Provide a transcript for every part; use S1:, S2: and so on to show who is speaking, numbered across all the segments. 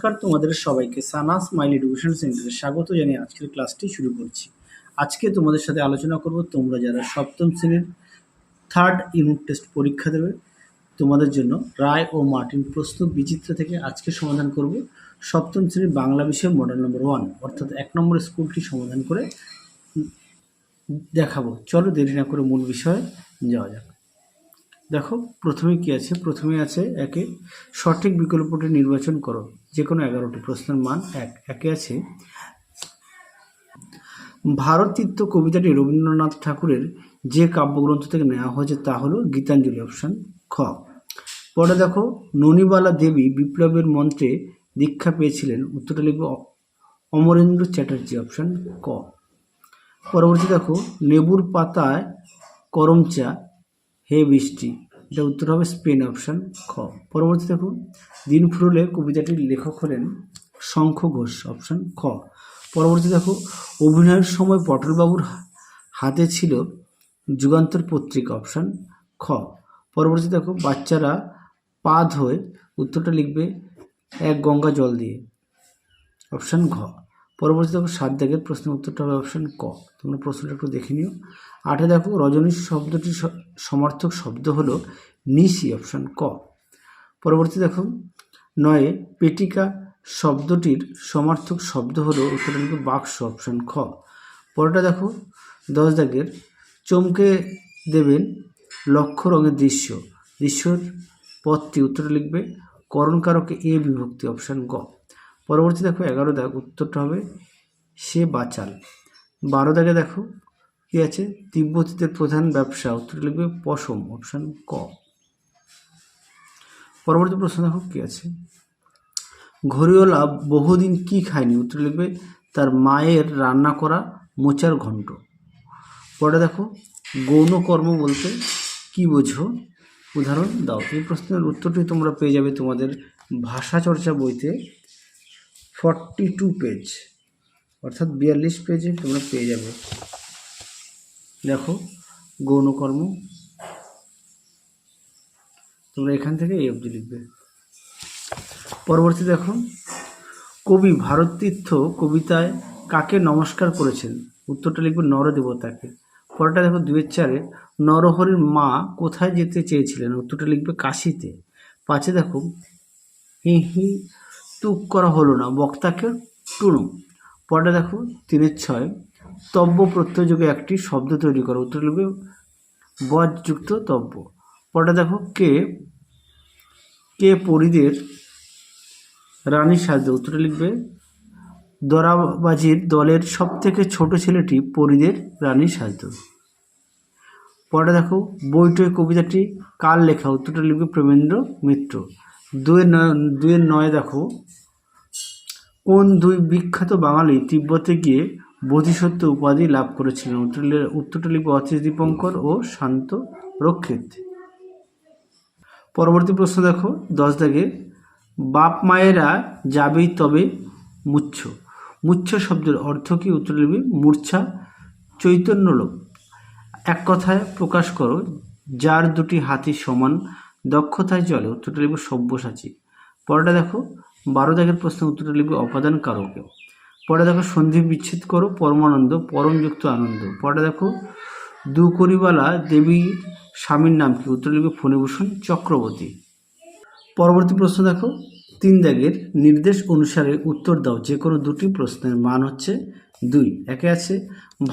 S1: নমস্কার তোমাদের সবাইকে সানা স্মাইল এডুকেশন সেন্টারে স্বাগত জানিয়ে আজকের ক্লাসটি শুরু করছি। আজকে তোমাদের সাথে আলোচনা করব তোমরা যারা সপ্তম শ্রেণীর থার্ড ইউনিট টেস্ট পরীক্ষা দেবে তোমাদের জন্য রায় ও মার্টিন প্রশ্ন বিচিত্র থেকে আজকে সমাধান করব সপ্তম শ্রেণীর বাংলা বিষয় মডেল নম্বর 1 অর্থাৎ 1 নম্বর স্কুলটি সমাধান করে দেখাবো। চলো দেরি না করে মূল বিষয়ে যাওয়া যাক। দেখো প্রথমে কি আছে, প্রথমে আছে একে সঠিক বিকল্পটি নির্বাচন করো, যে কোনো 11টি প্রশ্নের মান 1। একে আছে ভারতীত্ব কবিতাটি রবীন্দ্রনাথ ঠাকুরের যে কাব্যগ্রন্থ থেকে নেওয়া হয়েছে তা হলো গীতাঞ্জলি, অপশান খ। পরে দেখো ননিবালা দেবী বিপ্লবের মন্ত্রে দীক্ষা পেয়েছিলেন, উত্তরটা লিখবে অমরেন্দ্র চ্যাটার্জি, অপশান ক। পরবর্তী দেখো লেবুর পাতায় করমচা হে বৃষ্টি, এটা উত্তর হবে স্পেন, অপশান খ। পরবর্তী দেখো দিন ফুরলে কবিতাটির লেখক হলেন শঙ্খ ঘোষ, অপশান খ। পরবর্তী দেখো অভিনয়ের সময় পটলবাবুর হাতে ছিল যুগান্তর পত্রিকা, অপশান খ। পরবর্তী দেখো বাচ্চারা পা ধোয়, উত্তরটা লিখবে এক গঙ্গা জল দিয়ে, অপশান ঘ। পরবর্তী দেখো 7 দাগের প্রশ্নের উত্তরটা হবে অপশান ক। তোমরা প্রশ্নটা একটু দেখে নিও। 8 দেখো রজনী শব্দটির সমার্থক শব্দ হলো নিশি, অপশান ক। পরবর্তী দেখো 9 পেটিকা শব্দটির সমার্থক শব্দ হলো, উত্তরটা লিখবে বাক্স, অপশান খ। পরেরটা দেখো 10 দাগের চমকে দেবেন লক্ষ্য রঙের দৃশ্য, দৃশ্যর পদটি উত্তরটা লিখবে করণকারকে এ বিভক্তি, অপশান গ। পরবর্তী দেখো 11 দাগ, উত্তরটা হবে সে বাচাল। 12 দাগে দেখো কি আছে, তিব্বতীদের প্রধান ব্যবসা, উত্তর লিখবে পশম, অপশান ক। পরবর্তী প্রশ্ন দেখো কি আছে, ঘড়িওয়ালা বহুদিন কি খায়নি, উত্তর লিখবে তার মায়ের রান্না করা মোচার ঘন্ট। পরে দেখো গৌণ কর্ম বলতে কি বোঝো, উদাহরণ দাও। এই প্রশ্নের উত্তরটি তোমরা পেয়ে যাবে তোমাদের ভাষা চর্চা বইতে 42 পেজ, অর্থাৎ 42 পেজে তোমরা পেয়ে যাবে। দেখো গৌণকর্ম, তোমরা এখান থেকে এই অবধি লিখবে। পরবর্তী দেখো কবি ভারতীর্থ কবিতায় কাকে নমস্কার করেছেন, উত্তরটা লিখবে নরদেবতাকে। পরেরটা দেখো 2-4 নরহরির মা কোথায় যেতে চেয়েছিলেন, উত্তরটা লিখবে কাশিতে। 5 দেখো হি তুক করা হলো না, বক্তাকে টুনু। পরেরটা দেখো 3-6 তব্য প্রত্যয়যোগে একটি শব্দ তৈরি করো, উত্তর লিখবে বজ্যযুক্ত তব্য। পরেরটা দেখো কে কে পরিদের রানী সাজে, উত্তরটা লিখবে দরাবাজির দলের সব থেকে ছোট ছেলেটি পরিদের রানী সাজত। পরেরটা দেখো বইটই কবিতাটি কার লেখা, উত্তরটা লিখবে প্রেমেন্দ্র মিত্র। 2-9 দেখো কোন দুই বিখ্যাত বাঙালি তিব্বতে গিয়ে বোধিসত্ত্ব উপাধি লাভ করেছিলেন, উত্তরটা লিখবে অতীশ দীপঙ্কর ও শান্ত রক্ষিত। পরবর্তী প্রশ্ন দেখো 10 দাগে বাপ মায়েরা যাবেই তবে মুচ্ছ, মুচ্ছ শব্দের অর্থ কি, উত্তর লিখবে মূর্ছা চৈতন্য লোক। এক কথায় প্রকাশ করো যার দুটি হাতি সমান দক্ষতায় চলে, উত্তরটা লিখবে সব্যসাচী। পরেরটা দেখো 12 দাগের প্রশ্ন, উত্তরটা লিখবে অপাদান কারকে। পরে দেখো সন্ধি বিচ্ছেদ করো পরমানন্দ পরমযুক্ত আনন্দ। পরে দেখো দুকরিবালা দেবীর স্বামীর নাম কি, উত্তর লিখবে ফণিভূষণ চক্রবর্তী। পরবর্তী প্রশ্ন দেখো 3 দাগের নির্দেশ অনুসারে উত্তর দাও, যে কোনো দুটি প্রশ্নের মান হচ্ছে 2। একে আছে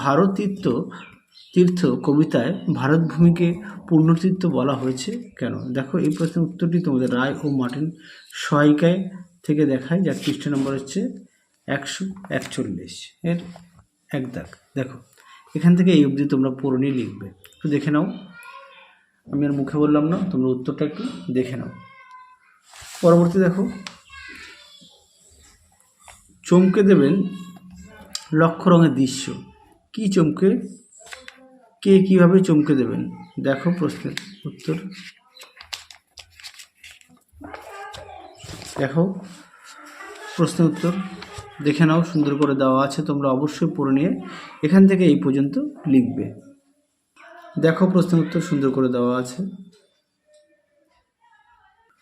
S1: ভারতীর্থ কবিতায় ভারতভূমিকে পূর্ণতীর্থ বলা হয়েছে কেন। দেখো এই প্রশ্নের উত্তরটি তোমাদের রায় ও মার্টিন সহায়িকায় থেকে দেখায়, যার পৃষ্ঠা নম্বর হচ্ছে 141 এর 1 দাগ। দেখো এখান থেকে এই অবধি তোমরা পড়ে নিয়ে লিখবে, একটু দেখে নাও, আমি আর মুখে বললাম না, তোমরা উত্তরটা একটু দেখে নাও। পরবর্তী দেখো চমকে দেবেন লক্ষ্য রঙের দৃশ্য, কি চমকে কে কিভাবে চমকে দেবেন, দেখো প্রশ্নের উত্তর। দেখো প্রশ্নের উত্তর দেখে নাও, সুন্দর করে দেওয়া আছে, তোমরা অবশ্যই পড়ে নিয়ে এখান থেকে এই পর্যন্ত লিখবে। দেখো প্রশ্নের উত্তর সুন্দর করে দেওয়া আছে।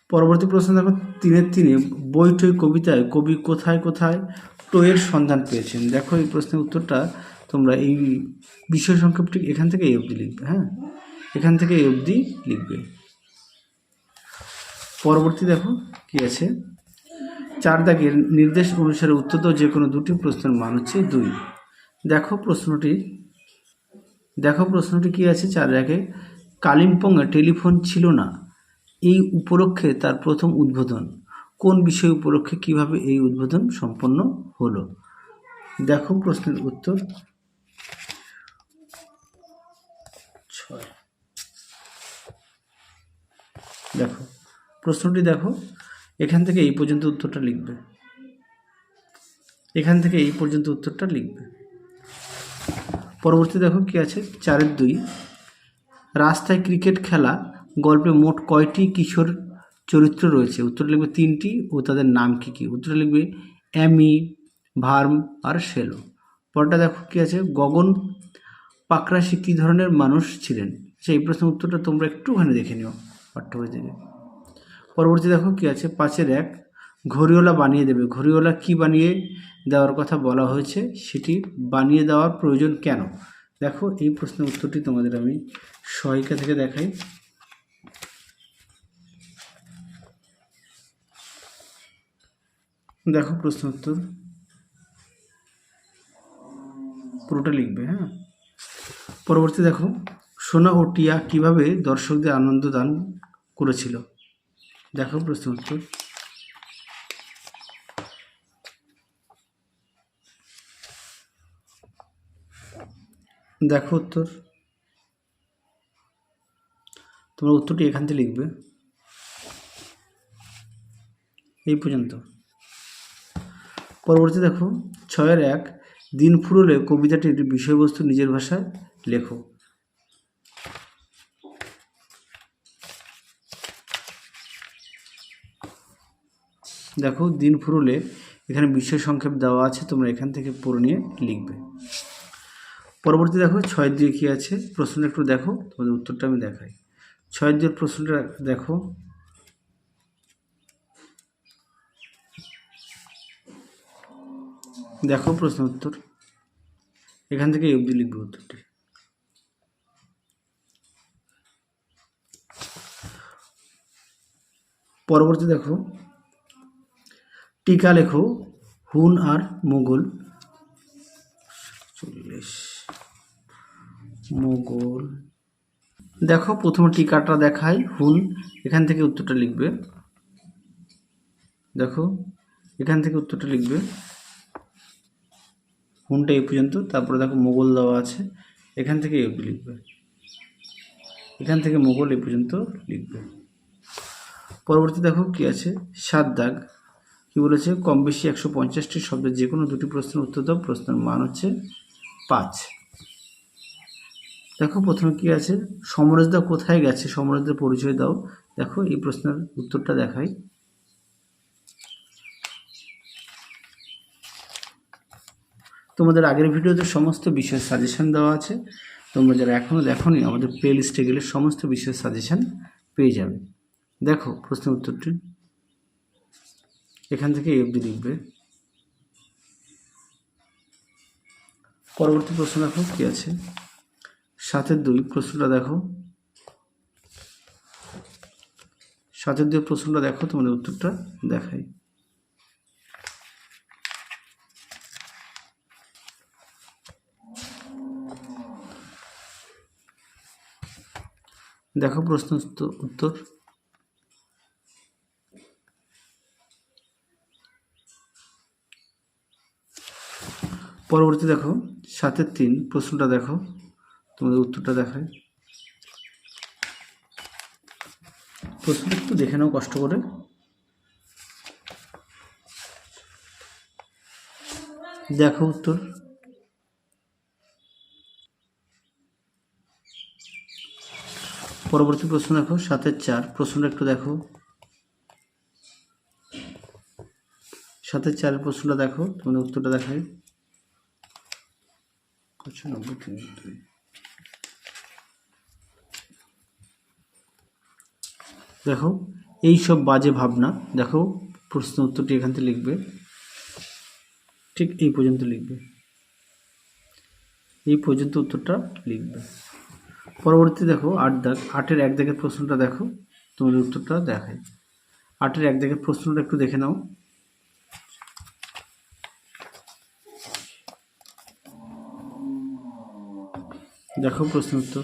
S1: পরবর্তী প্রশ্ন দেখো 3-3 বইটই কবিতায় কবি কোথায় কোথায় টয়ের সন্ধান পেয়েছেন। দেখো এই প্রশ্নের উত্তরটা তোমরা এই বিষয় সংক্ষেপটি এখান থেকে এই অবধি লিখবে। হ্যাঁ, এখান থেকে এই অবধি লিখবে। পরবর্তী দেখো কি আছে, 4 দাগের নির্দেশ অনুসারে উত্তর দাও যে কোনো দুটি প্রশ্নের মান হচ্ছে 2। দেখো প্রশ্নটি কি আছে, 4 দাগে কালিম্পংয়ে টেলিফোন ছিল না, এই উপলক্ষে তার প্রথম উদ্বোধন কোন বিষয় উপলক্ষে, কিভাবে এই উদ্বোধন সম্পন্ন হলো। দেখো প্রশ্নের উত্তর 6। দেখো প্রশ্নটি দেখো, এখান থেকে এই পর্যন্ত উত্তরটা লিখবে, এখান থেকে এই পর্যন্ত উত্তরটা লিখবে। পরবর্তী দেখো কি আছে, 4-2 রাস্তায় ক্রিকেট খেলা গল্পে মোট কয়টি কিশোর চরিত্র রয়েছে। উত্তর লিখবে 3টি ও তাদের নাম কি কি। উত্তর লিখবে অ্যামি, ভার্ম আর শেলো। পরটা দেখো কি আছে, গগন পাকরাশি কী ধরনের মানুষ ছিলেন। সেই প্রশ্নের উত্তরটা তোমরা একটুখানি দেখে নিও পাঠ্যবই থেকে। পরবর্তী দেখো কি আছে, 5-1 ঘড়িওয়ালা বানিয়ে দেবে। ঘড়িওয়ালা কি বানিয়ে দেওয়ার কথা বলা হয়েছে, সেটি বানিয়ে দেওয়ার প্রয়োজন কেন। দেখো এই প্রশ্নের উত্তরটি তোমাদের আমি সহায়িকা থেকে দেখাই। দেখো প্রশ্ন উত্তর পুরোটা লিখবে। হ্যাঁ, পরবর্তী দেখো সোনা ও টিয়া কিভাবে দর্শকদের আনন্দ দান করেছিল। দেখো প্রশ্ন উত্তর। দেখো উত্তর, তোমরা উত্তরটি এখান থেকে লিখবে এই পর্যন্ত। পরবর্তী দেখো 6-1 দিন ফুরলে কবিতাটির বিষয়বস্তু নিজের ভাষায় লেখো। দেখো দিন ফুরলে এখানে বিষয় সংক্ষেপ দেওয়া আছে, তোমরা এখান থেকে পড়ে নিয়ে লিখবে। পরবর্তী দেখো 6-2 কী আছে, প্রশ্নটা একটু দেখো, তোমাদের উত্তরটা আমি দেখাই। 6-2 প্রশ্নটা দেখো, দেখো প্রশ্ন উত্তর এখান থেকে এই অবধি লিখবে উত্তরটি। পরবর্তী দেখো টিকা লেখো হুন আর মোগল। মোগল দেখো প্রথমে টিকাটা দেখাই হুন, এখান থেকে উত্তরটা লিখবে। দেখো এখান থেকে উত্তরটা লিখবে, হুনটা এই পর্যন্ত। তারপরে দেখো মোগল দেওয়া আছে, এখান থেকে এই অবধি লিখবে, এখান থেকে মোগল এই পর্যন্ত লিখবে। পরবর্তী দেখো কি আছে, 7 দাগ কি বলেছে, কম বেশি 150টি শব্দের যে কোনো দুটি প্রশ্নের উত্তর দাও, প্রশ্নের মান হচ্ছে 5। দেখো প্রথমে কি আছে, সমরেশদা কোথায় গেছে, সমরেশদার পরিচয় দাও। দেখো এই প্রশ্নের উত্তরটা দেখাই। তোমাদের আগের ভিডিওতে সমস্ত বিষয়ের সাজেশন দেওয়া আছে, তোমরা যারা এখনও দেখোনি আমাদের প্লে লিস্টে গেলে সমস্ত বিষয়ের সাজেশন পেয়ে যাবে। দেখো প্রশ্নের উত্তরটি এখান থেকে এই অবধি লিখবে। পরবর্তী প্রশ্ন দেখো কি আছে, 7-2 প্রশ্নটা দেখো, 7-2 প্রশ্নটা দেখো, তোমাদের উত্তরটা দেখাই। দেখো প্রশ্ন উত্তর পরবর্তী দেখো 7-3 প্রশ্নটা দেখো, তোমাদের উত্তরটা দেখায়। প্রশ্নটা একটু দেখে নাও কষ্ট করে। দেখো উত্তর, পরবর্তী প্রশ্ন দেখো 7-4 প্রশ্নটা একটু দেখো, 7-4 প্রশ্নটা দেখো, তোমাদের উত্তরটা দেখায়। দেখো এই সব বাজে ভাবনা। দেখো প্রশ্ন উত্তরটি এখান থেকে লিখবে, ঠিক এই পর্যন্ত লিখবে, এই পর্যন্ত উত্তরটা লিখবে। পরবর্তী দেখো 8 দাগ, 8-এর 1 দাগের প্রশ্নটা দেখো, তোমাদের উত্তরটা দেখায়। 8-এর 1 দাগের প্রশ্নটা একটু দেখে নাও। দেখো প্রশ্ন উত্তর,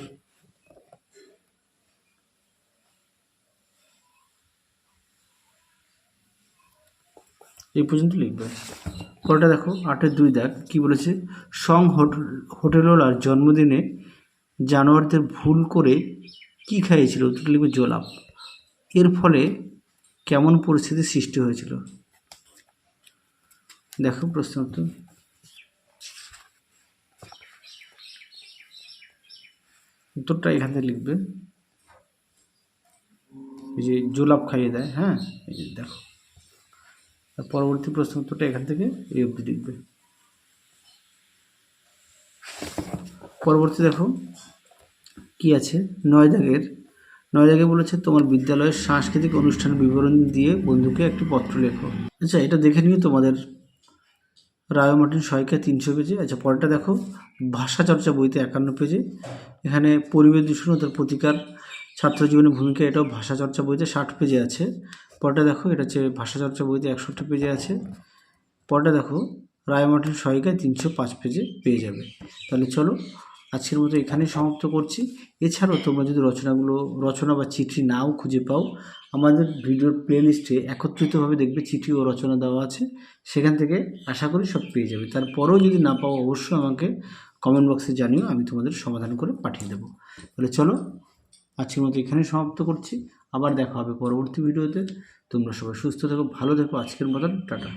S1: এই পর্যন্ত লিখবে। পরেরটা দেখো 8-এর 2 দাগ কি বলেছে, হোটেলওয়ালার জন্মদিনে জানোয়ারদের ভুল করে কি খাইয়েছিল, উত্তরটা লিখবে জোলাপ। এর ফলে কেমন পরিস্থিতির সৃষ্টি হয়েছিল। দেখো প্রশ্ন উত্তর, উত্তরটা এখান থেকে লিখবে, এই যে জোলাপ খাইয়ে দেয়। হ্যাঁ, এই যে দেখো। আর পরবর্তী প্রশ্ন উত্তরটা এখান থেকে এই অবধি লিখবে। পরবর্তী দেখো কি আছে, 9 দাগে বলেছে তোমার বিদ্যালয়ের সাংস্কৃতিক অনুষ্ঠানের বিবরণ দিয়ে বন্ধুকে একটি পত্র লেখো। আচ্ছা, এটা দেখে নিও তোমাদের রায় মার্টিন সহায়িকা 300 পেজে। আচ্ছা, পরেরটা দেখো ভাষা চর্চা বইতে 51 পেজে। এখানে পরিবেশ দূষণ ও তার প্রতিকার, ছাত্র জীবনের ভূমিকা, এটাও ভাষা চর্চা বইতে 60 পেজে আছে। পরেরটা দেখো, এটা হচ্ছে ভাষা চর্চা বইতে 61 পেজে আছে। পরেরটা দেখো রায় মার্টিন সহায়িকায় 305 পেজে পেয়ে যাবে। তাহলে চলো আজকের মতো এখানেই সমাপ্ত করছি। এছাড়াও তোমরা যদি রচনা বা চিঠি নাও খুঁজে পাও, আমাদের ভিডিওর প্লে লিস্টে একত্রিতভাবে দেখবে চিঠি ও রচনা দেওয়া আছে, সেখান থেকে আশা করি সব পেয়ে যাবে। তারপরেও যদি না পাও অবশ্যই আমাকে কমেন্ট বক্সে জানিও, আমি তোমাদের সমাধান করে পাঠিয়ে দেবো। তাহলে চলো আজকের মতো এখানেই সমাপ্ত করছি, আবার দেখা হবে পরবর্তী ভিডিওতে। তোমরা সবাই সুস্থ থেকো, ভালো থেকো। আজকের মতন টাটা।